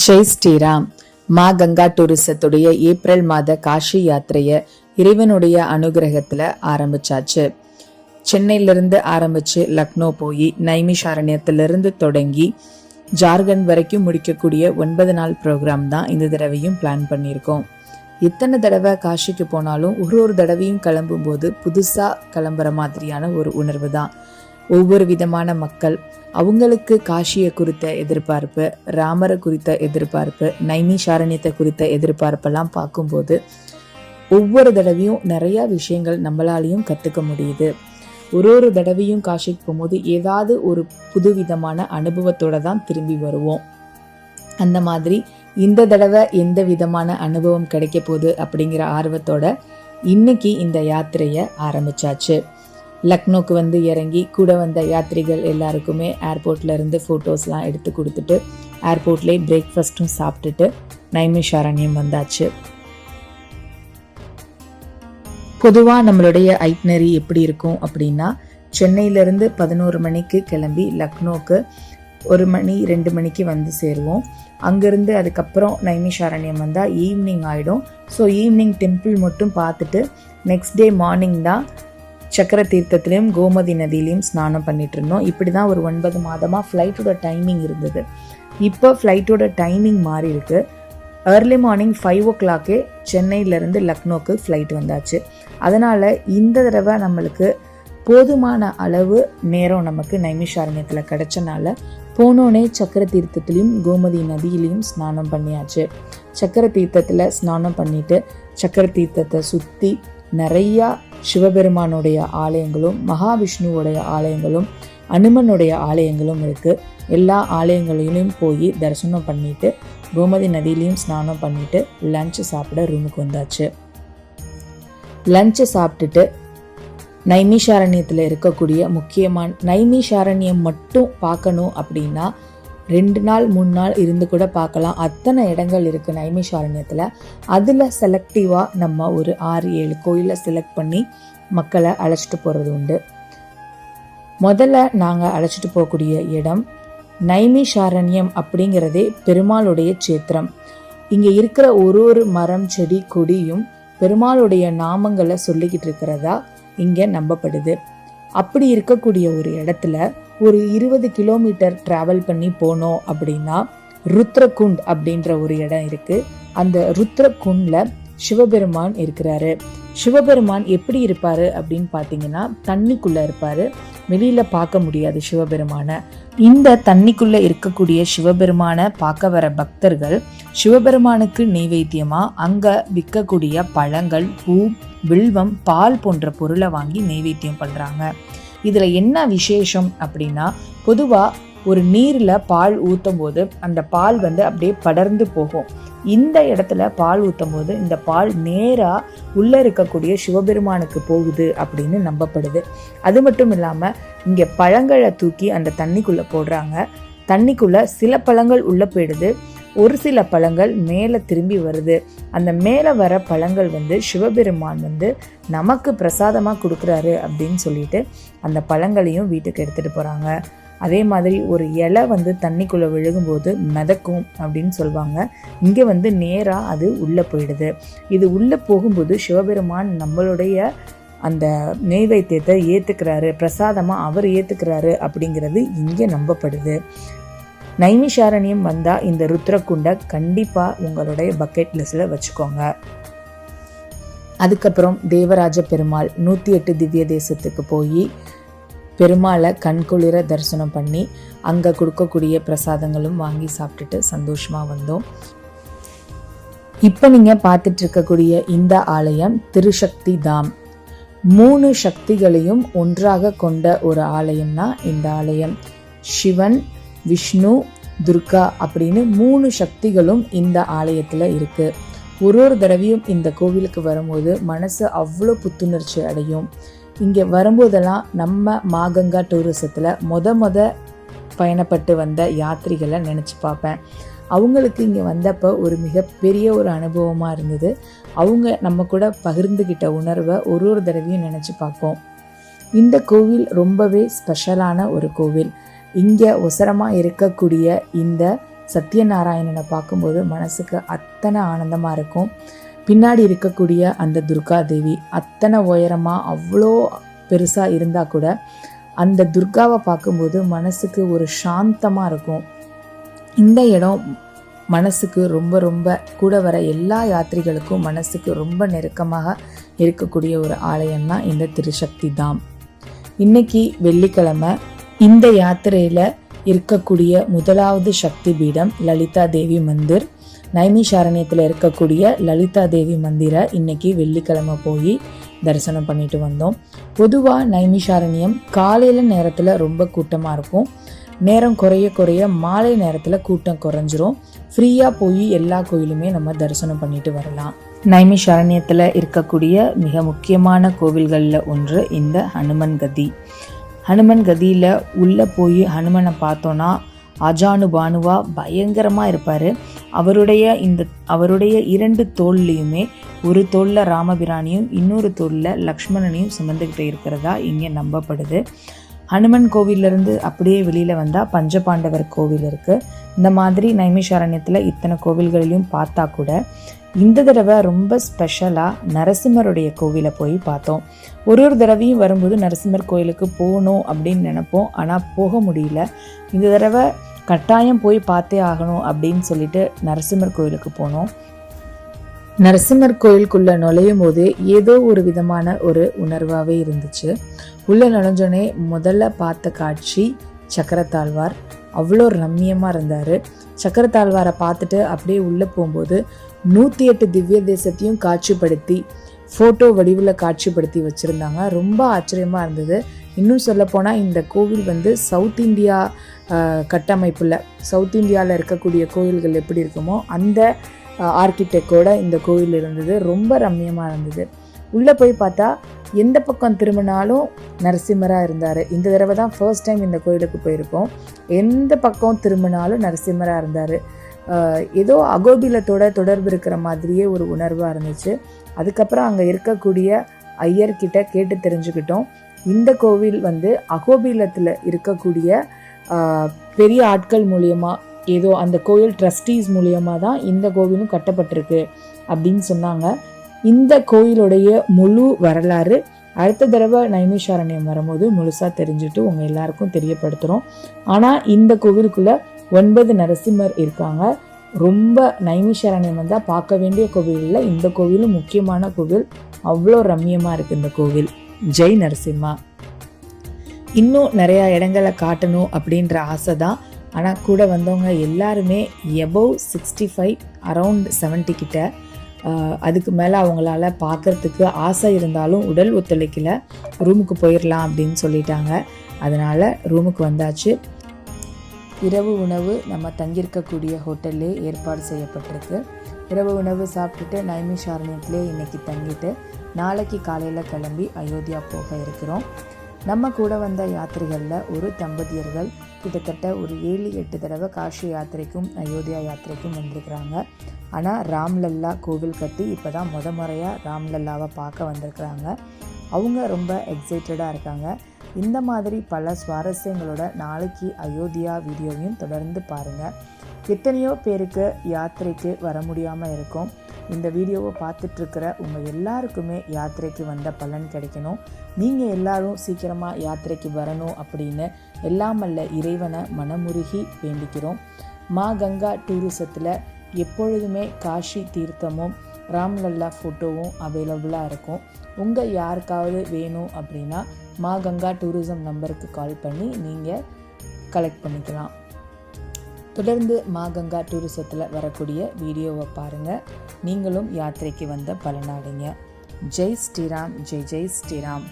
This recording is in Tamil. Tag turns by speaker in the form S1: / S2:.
S1: ஜெய் ஸ்ரீராம். மா கங்கா டூரிசத்துடைய ஏப்ரல் மாத காஷி யாத்திரைய இறைவனுடைய அனுகிரகத்துல ஆரம்பிச்சாச்சு. சென்னையிலிருந்து ஆரம்பிச்சு லக்னோ போய் நைமிஷாரண்யத்திலிருந்து தொடங்கி ஜார்க்கண்ட் வரைக்கும் முடிக்கக்கூடிய 9 நாள் ப்ரோக்ராம் தான் இந்த தடவையும் பிளான் பண்ணியிருக்கோம். இத்தனை தடவை காஷிக்கு போனாலும் ஒரு தடவையும் கிளம்பும் போது புதுசா கிளம்புற மாதிரியான ஒரு உணர்வு தான். ஒவ்வொரு விதமான மக்கள் அவங்களுக்கு காஷியை குறித்த எதிர்பார்ப்பு, ராமரை குறித்த எதிர்பார்ப்பு, நைமிஷாரண்யத்தை குறித்த எதிர்பார்ப்பெல்லாம் பார்க்கும்போது ஒவ்வொரு தடவையும் நிறைய விஷயங்கள் நம்மளாலையும் கற்றுக்க முடியுது. ஒரு தடவையும் காஷிக்கு போகும்போது ஏதாவது ஒரு புதுவிதமான அனுபவத்தோட தான் திரும்பி வருவோம். அந்த மாதிரி இந்த தடவை எந்த விதமான அனுபவம் கிடைக்க போகுது அப்படிங்கிற ஆர்வத்தோட இன்னைக்கு இந்த யாத்திரையை ஆரம்பிச்சாச்சு. லக்னோக்கு வந்து இறங்கி கூட வந்த யாத்ரிகள் எல்லாருக்குமே ஏர்போர்ட்ல இருந்து ஃபோட்டோஸ்லாம் எடுத்து கொடுத்துட்டு ஏர்போர்ட்லேயே பிரேக்ஃபாஸ்ட்டும் சாப்பிட்டுட்டு நைமிஷாரண்யம் வந்தாச்சு. பொதுவாக நம்மளுடைய ஐட்னரி எப்படி இருக்கும் அப்படின்னா, சென்னையிலேருந்து 11 மணிக்கு கிளம்பி லக்னோக்கு 1 மணி 2 மணிக்கு வந்து சேருவோம். அங்கேருந்து அதுக்கப்புறம் நைமிஷாரண்யம் வந்தால் ஈவினிங் ஆகிடும். ஸோ ஈவினிங் டெம்பிள் மட்டும் பார்த்துட்டு நெக்ஸ்ட் டே மார்னிங் தான் சக்கர தீர்த்தத்திலையும் கோமதி நதியிலையும் ஸ்நானம் பண்ணிட்டு இருந்தோம். இப்படி தான் ஒரு 9 மாதமாக ஃப்ளைட்டோட டைமிங் இருந்தது. இப்போ ஃப்ளைட்டோட டைமிங் மாறி இருக்கு. ஏர்லி மார்னிங் 5 o'clock சென்னையிலேருந்து லக்னோக்கு ஃப்ளைட் வந்தாச்சு. அதனால் இந்த தடவை நம்மளுக்கு போதுமான அளவு நேரம் நமக்கு நைமிஷாரண்யத்தில் கிடைச்சனால போனோடனே சக்கர தீர்த்தத்திலையும் கோமதி நதியிலையும் ஸ்நானம் பண்ணியாச்சு. சக்கர தீர்த்தத்தில் ஸ்நானம் பண்ணிட்டு சக்கர தீர்த்தத்தை சுற்றி நிறையா சிவபெருமானுடைய ஆலயங்களும் மகாவிஷ்ணுவோடைய ஆலயங்களும் அனுமனுடைய ஆலயங்களும் இருக்குது. எல்லா ஆலயங்களிலும் போய் தரிசனம் பண்ணிட்டு கோமதி நதியிலையும் ஸ்நானம் பண்ணிட்டு லஞ்சு சாப்பிட ரூமுக்கு வந்தாச்சு. லஞ்சு சாப்பிட்டுட்டு நைமிஷாரண்யத்தில் இருக்கக்கூடிய முக்கியமான நைமிஷாரண்யம் மட்டும் பார்க்கணும் அப்படின்னா 2 நாள் 3 நாள் இருந்து கூட பார்க்கலாம். அத்தனை இடங்கள் இருக்குது நைமிஷாரண்யத்தில். அதில் செலக்டிவாக நம்ம ஒரு 6-7 கோயிலை செலக்ட் பண்ணி மக்களை அழைச்சிட்டு போகிறது உண்டு. முதல்ல நாங்கள் அழைச்சிட்டு போகக்கூடிய இடம் நைமிஷாரண்யம் அப்படிங்கிறதே பெருமாளுடைய சேத்திரம். இங்கே இருக்கிற ஒரு மரம் செடி கொடியும் பெருமாளுடைய நாமங்களை சொல்லிக்கிட்டு இருக்கிறதா இங்கே நம்பப்படுது. அப்படி இருக்கக்கூடிய ஒரு இடத்துல ஒரு 20 கிலோமீட்டர் டிராவல் பண்ணி போனோம் அப்படின்னா ருத்ரகுண்ட் அப்படின்ற ஒரு இடம் இருக்கு. அந்த ருத்ரகுண்ட்ல சிவபெருமான் இருக்கிறாரு. சிவபெருமான் எப்படி இருப்பாரு அப்படின்னு பார்த்தீங்கன்னா, தண்ணிக்குள்ள இருப்பாரு. வெளியில பார்க்க முடியாது சிவபெருமான. இந்த தண்ணிக்குள்ள இருக்கக்கூடிய சிவபெருமான பார்க்க வர பக்தர்கள் சிவபெருமானுக்கு நெய்வேத்தியமா அங்க விற்கக்கூடிய பழங்கள், பூ, வில்வம், பால் போன்ற பொருளை வாங்கி நெய்வேத்தியம் பண்றாங்க. இதுல என்ன விசேஷம் அப்படின்னா, பொதுவா ஒரு நீர்ல பால் ஊற்றும் போது அந்த பால் வந்து அப்படியே படர்ந்து போகும். இந்த இடத்துல பால் ஊற்றும் போது இந்த பால் நேரா உள்ள இருக்கக்கூடிய சிவபெருமானுக்கு போகுது அப்படின்னு நம்பப்படுது. அது மட்டும் இல்லாம இங்க பழங்களை தூக்கி அந்த தண்ணிக்குள்ள போடுறாங்க. தண்ணிக்குள்ள சில பழங்கள் உள்ள போயிடுது, ஒரு சில பழங்கள் மேலே திரும்பி வருது. அந்த மேலே வர பழங்கள் வந்து சிவபெருமான் வந்து நமக்கு பிரசாதமாக கொடுக்குறாரு அப்படின்னு சொல்லிட்டு அந்த பழங்களையும் வீட்டுக்கு எடுத்துகிட்டு போகிறாங்க. அதே மாதிரி ஒரு இலை வந்து தண்ணிக்குள்ளே விழுகும்போது மிதக்கும் அப்படின்னு சொல்லுவாங்க. இங்கே வந்து நேராக அது உள்ளே போயிடுது. இது உள்ளே போகும்போது சிவபெருமான் நம்மளுடைய அந்த நெய்வேத்தியத்தை ஏற்றுக்கிறாரு, பிரசாதமாக அவர் ஏற்றுக்கிறாரு அப்படிங்கிறது இங்கே நம்பப்படுது. நைமிஷாரண்யம் வந்தால் இந்த ருத்ரகுண்டை கண்டிப்பாக உங்களுடைய பக்கெட் லிஸ்டில் வச்சுக்கோங்க. அதுக்கப்புறம் தேவராஜ பெருமாள் 108 திவ்ய தேசத்துக்கு போய் பெருமாளை கண்குளிர தரிசனம் பண்ணி அங்கே கொடுக்கக்கூடிய பிரசாதங்களும் வாங்கி சாப்பிட்டுட்டு சந்தோஷமாக வந்தோம். இப்போ நீங்கள் பார்த்துட்டு இருக்கக்கூடிய இந்த ஆலயம் திருசக்தி தாம். 3 சக்திகளையும் ஒன்றாக கொண்ட ஒரு ஆலயம்னா இந்த ஆலயம். சிவன், விஷ்ணு, துர்கா அப்படின்னு 3 சக்திகளும் இந்த ஆலயத்தில் இருக்கு. ஒரு தடவையும் இந்த கோவிலுக்கு வரும்போது மனசு அவ்வளோ புத்துணர்ச்சி அடையும். இங்கே வரும்போதெல்லாம் நம்ம மாகங்கா டூரிசத்தில் மொத பயணப்பட்டு வந்த யாத்திரிகளை நினச்சி பார்ப்பேன். அவங்களுக்கு இங்கே வந்தப்போ ஒரு மிகப்பெரிய ஒரு அனுபவமாக இருந்தது. அவங்க நம்ம கூட பகிர்ந்துக்கிட்ட உணர்வை ஒரு தடவையும் நினச்சி பார்ப்போம். இந்த கோவில் ரொம்பவே ஸ்பெஷலான ஒரு கோவில். இங்கே ஒசரமாக இருக்கக்கூடிய இந்த சத்யநாராயணனை பார்க்கும்போது மனசுக்கு அத்தனை ஆனந்தமாக இருக்கும். பின்னாடி இருக்கக்கூடிய அந்த துர்கா தேவி அத்தனை உயரமாக அவ்வளோ பெருசாக இருந்தால் கூட அந்த துர்காவை பார்க்கும்போது மனசுக்கு ஒரு சாந்தமாக இருக்கும். இந்த இடம் மனசுக்கு ரொம்ப ரொம்ப கூட வர எல்லா யாத்திரிகளுக்கும் மனசுக்கு ரொம்ப நெருக்கமாக இருக்கக்கூடிய ஒரு ஆலயம் தான் இந்த திருசக்தி தாம். இன்னைக்கு வெள்ளிக்கிழமை இந்த யாத்திரையில் இருக்கக்கூடிய முதலாவது சக்தி பீடம் லலிதா தேவி மந்திர். நைமிஷாரண்யத்தில் இருக்கக்கூடிய லலிதா தேவி மந்திரை இன்னைக்கு வெள்ளிக்கிழமை போய் தரிசனம் பண்ணிட்டு வந்தோம். பொதுவாக நைமிஷாரண்யம் காலையில் நேரத்தில் ரொம்ப கூட்டமாக இருக்கும். நேரம் குறைய குறைய மாலை நேரத்தில் கூட்டம் குறைஞ்சிரும். ஃப்ரீயாக போய் எல்லா கோயிலுமே நம்ம தரிசனம் பண்ணிட்டு வரலாம். நைமிஷாரண்யத்தில் இருக்கக்கூடிய மிக முக்கியமான கோவில்களில் ஒன்று இந்த ஹனுமன் கதி. ஹனுமன் கதியில் உள்ளே போய் ஹனுமனை பார்த்தோன்னா அஜானு பானுவா பயங்கரமாக இருப்பார். அவருடைய 2 தோல்லையுமே ஒரு தோளில் ராமபிரானியும் இன்னொரு தோளில் லக்ஷ்மணனையும் சுமந்துக்கிட்டு இருக்கிறதா இங்கே நம்பப்படுது. ஹனுமன் கோவிலிருந்து அப்படியே வெளியில் வந்தால் பஞ்சபாண்டவர் கோவில் இருக்குது. இந்த மாதிரி நைமிஷாரண்யத்தில் இத்தனை கோவில்களிலையும் பார்த்தா கூட இந்த தடவை ரொம்ப ஸ்பெஷலாக நரசிம்மருடைய கோவிலை போய் பார்த்தோம். ஒரு தடவையும் வரும்போது நரசிம்மர் கோயிலுக்கு போகணும் அப்படின்னு நினைப்போம், ஆனால் போக முடியல. இந்த தடவை கட்டாயம் போய் பார்த்தே ஆகணும் அப்படின்னு சொல்லிட்டு நரசிம்மர் கோயிலுக்கு போனோம். நரசிம்மர் கோயிலுக்குள்ளே நுழையும் போது ஏதோ ஒரு விதமான ஒரு உணர்வாகவே இருந்துச்சு. உள்ளே நுழைஞ்சோடனே முதல்ல பார்த்த காட்சி சக்கரத்தாழ்வார். அவ்வளோ ரம்மியமாக இருந்தார். சக்கரத்தாழ்வாரை பார்த்துட்டு அப்படியே உள்ளே போகும்போது 108 திவ்ய தேசத்தையும் காட்சிப்படுத்தி ஃபோட்டோ வடிவில் காட்சிப்படுத்தி வச்சுருந்தாங்க. ரொம்ப ஆச்சரியமாக இருந்தது. இன்னும் சொல்லப்போனால் இந்த கோவில் சவுத் இந்தியா கட்டமைப்பில் சவுத் இந்தியாவில் இருக்கக்கூடிய கோவில்கள் எப்படி இருக்குமோ அந்த ஆர்கிடெக்டோட இந்த கோவில் இருந்தது. ரொம்ப ரம்மியமாக இருந்தது. உள்ளே போய் பார்த்தா எந்த பக்கம் திரும்பினாலும் நரசிம்மராக இருந்தார். இந்த தடவை தான் ஃபர்ஸ்ட் டைம் இந்த கோயிலுக்கு போயிருக்கோம். எந்த பக்கம் திரும்பினாலும் நரசிம்மராக இருந்தார். ஏதோ அகோபிலத்தோட தொடர்பு இருக்கிற மாதிரியே ஒரு உணர்வாக இருந்துச்சு. அதுக்கப்புறம் அங்கே இருக்கக்கூடிய ஐயர்கிட்ட கேட்டு தெரிஞ்சுக்கிட்டோம். இந்த கோவில் அகோபிலத்தில் இருக்கக்கூடிய பெரிய ஆட்கள் மூலியமாக ஏதோ அந்த கோயில் ட்ரஸ்டீஸ் மூலியமாக தான் இந்த கோவிலும் கட்டப்பட்டிருக்கு அப்படின்னு சொன்னாங்க. இந்த கோயிலுடைய முழு வரலாறு அடுத்த தடவை நைமிஷாரண்யம் வரும்போது முழுசாக தெரிஞ்சுட்டு உங்கள் எல்லாருக்கும் தெரியப்படுத்துகிறோம். ஆனால் இந்த கோவிலுக்குள்ளே 9 நரசிம்மர் இருக்காங்க. ரொம்ப நைமிஷாரண்யம் வந்தால் பார்க்க வேண்டிய கோவிலில் இந்த கோவிலும் முக்கியமான கோவில். அவ்வளோ ரம்மியமாக இருக்குது இந்த கோவில். ஜெய் நரசிம்மா. இன்னும் நிறையா இடங்களை காட்டணும் அப்படின்ற ஆசை தான். ஆனால் கூட வந்தவங்க எல்லாருமே எபோவ் 65 அரவுண்ட் 70 கிட்ட. அதுக்கு மேலே அவங்களால பார்க்குறதுக்கு ஆசை இருந்தாலும் உடல் ஒத்துழைக்கல. ரூமுக்கு போயிடலாம் அப்படின்னு சொல்லிட்டாங்க. அதனால் ரூமுக்கு வந்தாச்சு. இரவு உணவு நம்ம தங்கியிருக்கக்கூடிய ஹோட்டல்லே ஏற்பாடு செய்யப்பட்டிருக்கு. இரவு உணவு சாப்பிட்டுட்டு நைமிஷாரண்யத்திலே இன்றைக்கி தங்கிட்டு நாளைக்கு காலையில் கிளம்பி அயோத்தியா போக இருக்கிறோம். நம்ம கூட வந்த யாத்திரைகளில் ஒரு தம்பதியர்கள் கிட்டத்தட்ட ஒரு 7-8 தடவை காஷி யாத்திரைக்கும் அயோத்தியா யாத்திரைக்கும் வந்திருக்கிறாங்க. ஆனால் ராம்லல்லா கோவில் கட்டி இப்போ தான் முறையாக ராம்லல்லாவை பார்க்க வந்திருக்கிறாங்க. அவங்க ரொம்ப எக்ஸைட்டடாக இருக்காங்க. இந்த மாதிரி பல சுவாரஸ்யங்களோட நாளைக்கு அயோத்தியா வீடியோவையும் தொடர்ந்து பாருங்கள். எத்தனையோ பேருக்கு யாத்திரைக்கு வர முடியாமல் இருக்கும். இந்த வீடியோவை பார்த்துட்ருக்கிற உங்கள் எல்லாருக்குமே யாத்திரைக்கு வந்த பலன் கிடைக்கணும். நீங்கள் எல்லாரும் சீக்கிரமாக யாத்திரைக்கு வரணும் அப்படின்னு எல்லாமல்ல இறைவனை மனமுருகி வேண்டிக்கிறோம். மா கங்கா டூரிசத்தில் எப்பொழுதுமே காஷி தீர்த்தமும் ராம்லல்லா ஃபோட்டோவும் அவைலபிளாக இருக்கும். உங்கள் யாருக்காவது வேணும் அப்படின்னா மா கங்கா டூரிசம் நம்பருக்கு கால் பண்ணி நீங்கள் கலெக்ட் பண்ணிக்கலாம். தொடர்ந்து மா கங்கா டூரிசத்தில் வரக்கூடிய வீடியோவை பாருங்கள். நீங்களும் யாத்திரைக்கு வந்த பலனாடுங்க. ஜெய் ஸ்ரீராம். ஜெய் ஜெய் ஸ்ரீராம்.